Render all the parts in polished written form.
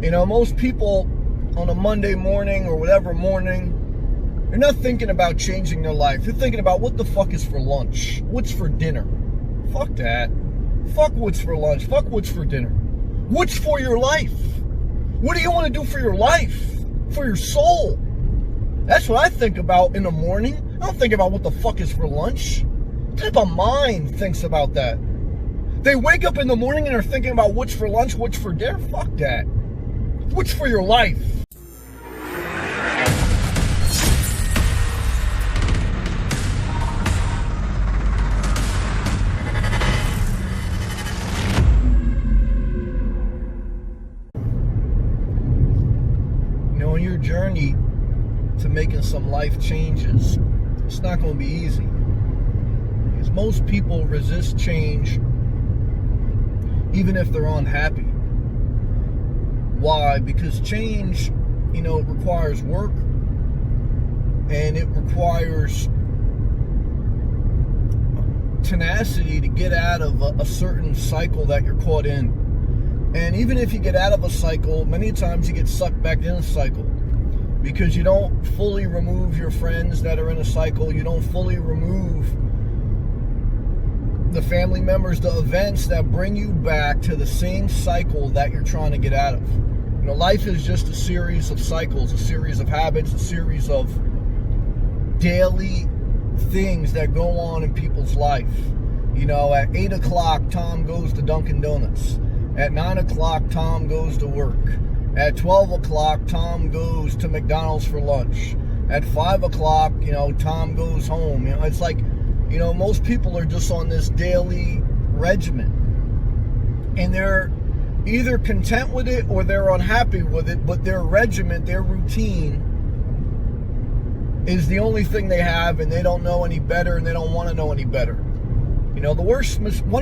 Most people on a Monday morning or whatever morning, they're not thinking about changing their life. They're thinking about what the fuck is for lunch? What's for dinner? Fuck that. Fuck what's for lunch. Fuck what's for dinner. What's for your life? What do you want to do for your life? For your soul? That's what I think about in the morning. I don't think about what the fuck is for lunch. What type of mind thinks about that? They wake up in the morning and are thinking about what's for lunch, what's for dinner? Fuck that. What's for your life? On your journey to making some life changes, it's not going to be easy. Because most people resist change even if they're unhappy. Why? Because change, it requires work, and it requires tenacity to get out of a certain cycle that you're caught in. And even if you get out of a cycle, many times you get sucked back in a cycle because you don't fully remove your friends that are in a cycle. You don't fully remove the family members, the events that bring you back to the same cycle that you're trying to get out of. Life is just a series of cycles, a series of habits, a series of daily things that go on in people's life. At 8 o'clock, Tom goes to Dunkin' Donuts. At 9 o'clock, Tom goes to work. At 12 o'clock, Tom goes to McDonald's for lunch. At 5 o'clock, Tom goes home. It's like, most people are just on this daily regimen. And they're either content with it or they're unhappy with it, but their regimen, their routine is the only thing they have, and they don't know any better, and they don't want to know any better. One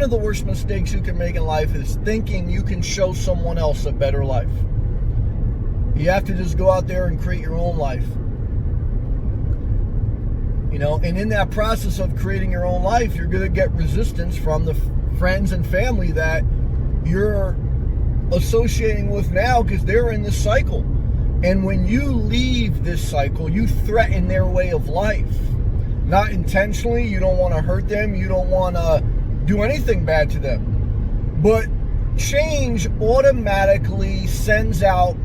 of the worst mistakes you can make in life is thinking you can show someone else a better life. You have to just go out there and create your own life. And in that process of creating your own life, you're going to get resistance from the friends and family that you're associating with now because they're in this cycle. And when you leave this cycle, you threaten their way of life. Not intentionally, you don't want to hurt them, you don't want to do anything bad to them. But change automatically sends out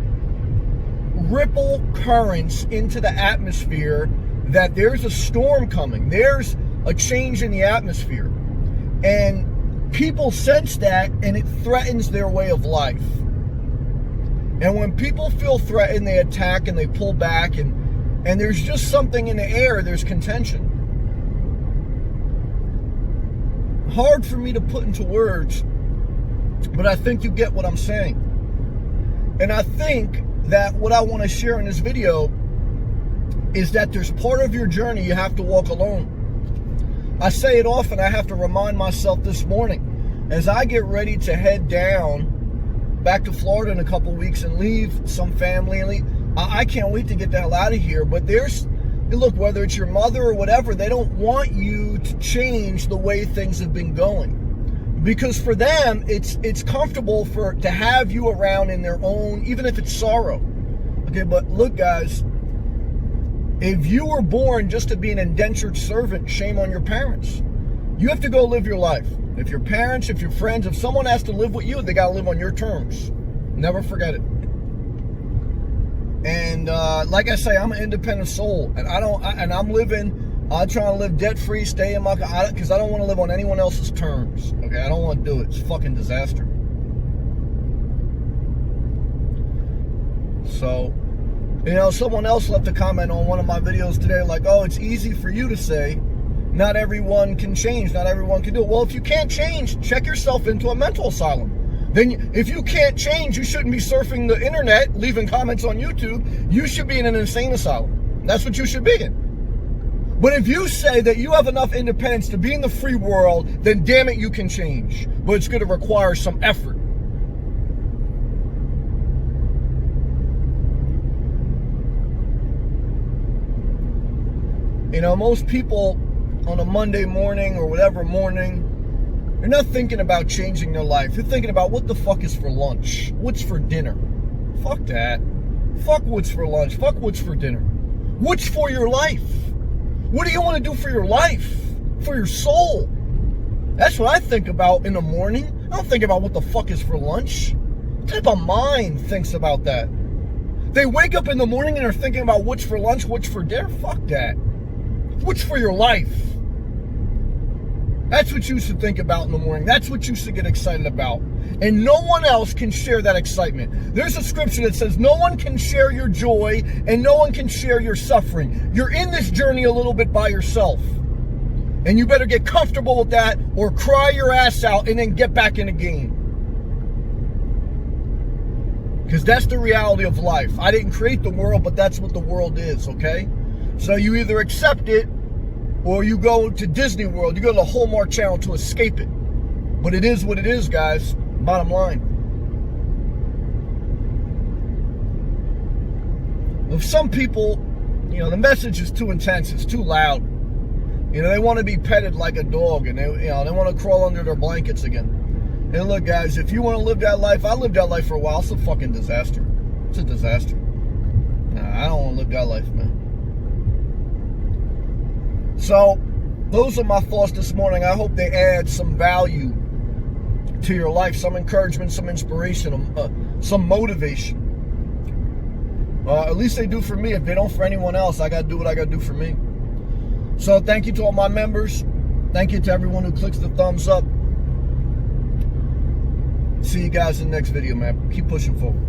ripple currents into the atmosphere that there's a storm coming, there's a change in the atmosphere. And people sense that, and it threatens their way of life. And when people feel threatened, they attack and they pull back, and there's just something in the air, there's contention. Hard for me to put into words, but I think you get what I'm saying. And I think that what I want to share in this video is that there's part of your journey you have to walk alone. I say it often, I have to remind myself this morning, as I get ready to head down back to Florida in a couple weeks and leave some family and leave. I can't wait to get the hell out of here. But look, whether it's your mother or whatever, they don't want you to change the way things have been going. Because for them, it's comfortable to have you around in their own, even if it's sorrow. Okay, but look, guys, if you were born just to be an indentured servant, shame on your parents. You have to go live your life. If your parents, if your friends, if someone has to live with you, they got to live on your terms. Never forget it. And like I say, I'm an independent soul, and I'm trying to live debt free, stay in my, because I don't want to live on anyone else's terms. Okay, I don't want to do it. It's a fucking disaster. So, someone else left a comment on one of my videos today, like, oh, it's easy for you to say, not everyone can change, not everyone can do it. Well, if you can't change, check yourself into a mental asylum. Then if you can't change, you shouldn't be surfing the internet, leaving comments on YouTube. You should be in an insane asylum. That's what you should be in. But if you say that you have enough independence to be in the free world, then damn it, you can change. But it's going to require some effort. Most people on a Monday morning or whatever morning, they're not thinking about changing their life. They're thinking about what the fuck is for lunch? What's for dinner? Fuck that. Fuck what's for lunch. Fuck what's for dinner. What's for your life? What do you want to do for your life? For your soul? That's what I think about in the morning. I don't think about what the fuck is for lunch. What type of mind thinks about that? They wake up in the morning and are thinking about what's for lunch, what's for dinner. Fuck that. What's for your life? That's what you should think about in the morning. That's what you should get excited about. And no one else can share that excitement. There's a scripture that says no one can share your joy and no one can share your suffering. You're in this journey a little bit by yourself. And you better get comfortable with that or cry your ass out and then get back in the game. Because that's the reality of life. I didn't create the world, but that's what the world is, okay? So you either accept it or you go to Disney World. You go to the Hallmark Channel to escape it. But it is what it is, guys. Bottom line. If some people, the message is too intense. It's too loud. They want to be petted like a dog, and they want to crawl under their blankets again. And look, guys, if you want to live that life, I lived that life for a while. It's a fucking disaster. It's a disaster. Nah, I don't want to live that life, man. So, those are my thoughts this morning. I hope they add some value to your life, some encouragement, some inspiration, some motivation. At least they do for me. If they don't for anyone else, I got to do what I got to do for me. So thank you to all my members. Thank you to everyone who clicks the thumbs up. See you guys in the next video, man. Keep pushing forward.